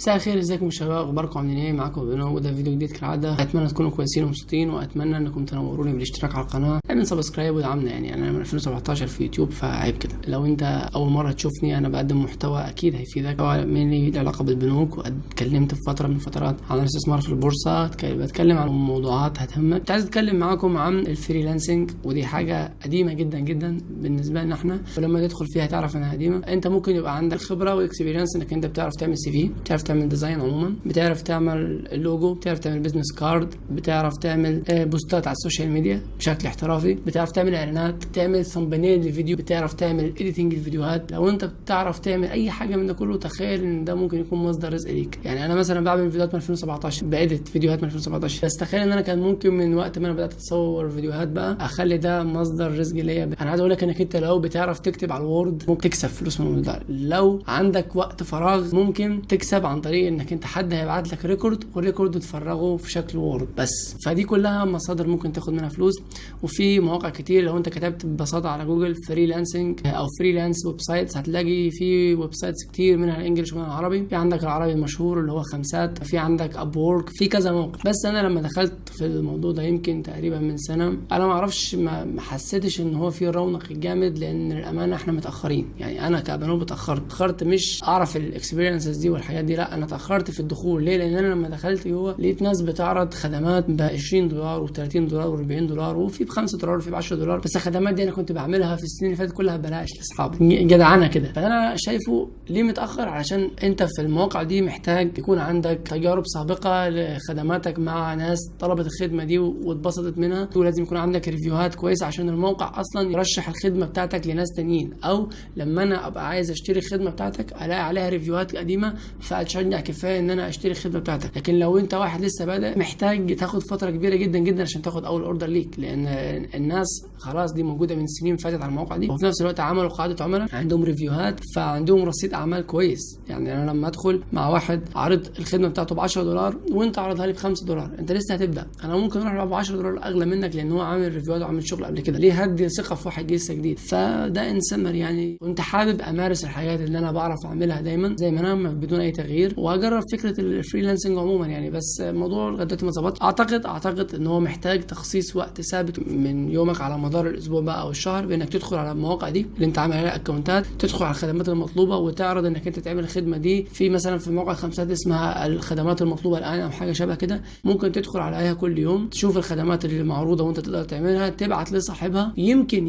مساء الخير، ازيكم يا شباب؟ اخباركم عاملين ايه؟ معاكم بنو، وده فيديو جديد كالعاده. اتمنى تكونوا كويسين ومبسوطين، واتمنى انكم تنوروني بالاشتراك على القناه، اعمل سبسكرايب ودعمنا. يعني انا من 2017 في يوتيوب، فعيب كده. لو انت اول مره تشوفني، انا بقدم محتوى اكيد هيفيدك، سواء مني له علاقه بالبنوك، واتكلمت في فتره من الفترات عن الاستثمار في البورصه، بتكلم عن موضوعات هتهمك. كنت عايز اتكلم معاكم عن الفريلانسنج، ودي حاجه قديمه جدا جدا بالنسبه لنا احنا، ولما تدخل فيها تعرف انها قديمه. انت ممكن يبقى عندك خبره واكسبيرينس انك انت بتعرف تعمل سي في، بتعرف تعمل ديزاين عموما، بتعرف تعمل اللوجو، بتعرف تعمل بيزنس كارد، بتعرف تعمل بوستات على السوشيال ميديا بشكل احترافي، بتعرف تعمل اعلانات، تعمل ثامبنيل للفيديو، بتعرف تعمل اديتنج الفيديوهات. لو انت بتعرف تعمل اي حاجه من ده كله، تخيل ان ده ممكن يكون مصدر رزق ليك. يعني انا مثلا بعمل فيديوهات من 2017، باديت فيديوهات من 2017، بس تخيل ان انا كان ممكن من وقت ما انا بدات اتصور فيديوهات بقى اخلي ده مصدر رزق ليا. انا عايز اقول لك انك انت لو بتعرف تكتب على الوورد ممكن تكسب فلوس من ده. لو عندك وقت فراغ ممكن تكسب عن طريق انك انت حد هيبعت لك ريكورد، والريكورد تفرغه في شكل وورد بس. فدي كلها مصادر ممكن تاخد منها فلوس. وفي مواقع كتير، لو انت كتبت ببساطه على جوجل فريلانسنج او فريلانس ويب سايتس، هتلاقي في ويب سايتس كتير، منها الانجليش ومنها العربي. في عندك العربي المشهور اللي هو خمسات، في عندك اب وورك، في كذا موقع. بس انا لما دخلت في الموضوع ده يمكن تقريبا من سنه، انا ما اعرفش، ما حسيتش ان هو في رونق جامد، لان الامانه احنا متاخرين. يعني انا كبنو اتاخرت مش اعرف الاكسبيرينسز دي والحاجات دي، لا انا اتاخرت في الدخول. ليه؟ لان انا لما دخلت جوه لقيت ناس بتعرض خدمات ب $20 و$30 و$40 وفي ب$5 وفي ب$10. بس الخدمات دي انا كنت بعملها في السنين اللي فاتت كلها ببلاش لاصحابي، جدعانه كده. فانا شايفه ليه متاخر؟ علشان انت في المواقع دي محتاج يكون عندك تجارب سابقه لخدماتك مع ناس طلبت الخدمه دي واتبسطت منها، ولازم يكون عندك ريفيوهات كويسه عشان الموقع اصلا يرشح الخدمه بتاعتك لناس تانيين. او لما انا ابقى عايز اشتري الخدمه بتاعتك الاقي عليها ريفيوهات قديمه فاتشجع كفايه ان انا اشتري الخدمه بتاعتك. لكن لو انت واحد لسه بادئ محتاج تاخد فتره كبيره جدا جدا عشان تاخد اول اوردر ليك، لان الناس خلاص دي موجوده من سنين فاتت على المواقع دي، وفي نفس الوقت عملوا قاعده عملاء عندهم ريفيوهات، فعندهم رصيد اعمال كويس. يعني انا لما ادخل مع واحد عارض الخدمه بتاعته ب$10 وانت عرضها لي ب$5، انت لسه هتبدا، انا ممكن اروح ب$10 اغلى منك لان هو عامل ريفيوهات وعامل شغل قبل كده. ليه هدي ثقه في واحد لسه جديد؟ فده ان سمر يعني كنت حابب امارس الحاجات اللي انا بعرف اعملها دايما زي ما انا بدون اي تغيير، واجرب فكره الفريلانسنج عموما يعني. بس الموضوع لغايه دلوقتي ما ظبطش. اعتقد ان هو محتاج تخصيص وقت ثابت من يومك على مدار الاسبوع بقى او الشهر، بانك تدخل على المواقع دي اللي انت عامل عليها اكونتات، تدخل على الخدمات المطلوبه وتعرض انك انت تعمل الخدمه دي. في مثلا في موقع خمسات اسمها الخدمات المطلوبه الان او حاجه شبه كده، ممكن تدخل عليها كل يوم تشوف الخدمات اللي معروضه وانت تقدر تعملها، تبعت لصاحبها، يمكن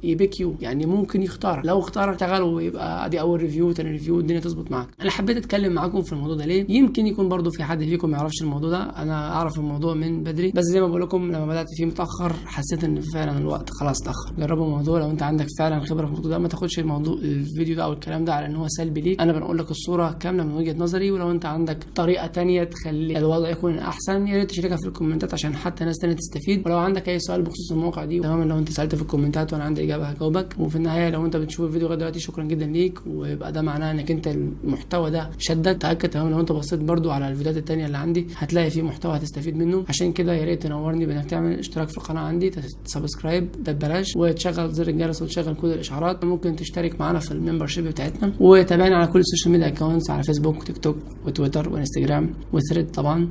يبيك يو، يعني ممكن يختارك. لو اختارك تشتغل ويبقى ادي اول ريفيو تاني ريفيو الدنيا تظبط معاك. انا حبيت اتكلم معاكم في الموضوع ده ليه؟ يمكن يكون برضو في حد فيكم ما يعرفش الموضوع ده، انا اعرف الموضوع من بدري، بس زي ما بقول لكم لما بدات فيه متاخر حسيت ان فعلا الوقت خلاص اتاخر. جربوا الموضوع لو انت عندك فعلا خبره في الموضوع ده، ما تاخدش الموضوع الفيديو ده او الكلام ده على ان هو سلبي ليك. انا بنقول لك الصوره كامله من وجهه نظري، ولو انت عندك طريقه تانية تخلي الوضع يكون احسن يا ريت تشاركها في الكومنتات عشان حتى ناس تانية تستفيد. ولو عندك اي سؤال بخصوص الموقع دي تماما، لو انت سالت في الكومنتات وانا عندي اجابه هجاوبك. وفي النهايه لو انت بتشوف الفيديو لغايه دلوقتي شكرا جدا ليك، ويبقى ده معناه انك انت المحتوى ده شدك. تاكد تماما لو انت بصيت برضو على الفيديوهات التانية اللي عندي هتلاقي فيه محتوى هتستفيد منه. عشان كده يا ريت تنورني بانك تعمل اشتراك في القناه عندي، تسبسكرايب ده ببلاش، وتشغل زر الجرس وتشغل كل الاشعارات. ممكن تشترك معانا في الممبرشيب بتاعتنا، وتابعنا على كل السوشيال ميديا اكونتس على فيسبوك وتيك توك وتويتر وانستجرام وثريد طبعا.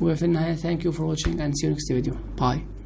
وفي النهايه thank you for watching and see you next video. Bye.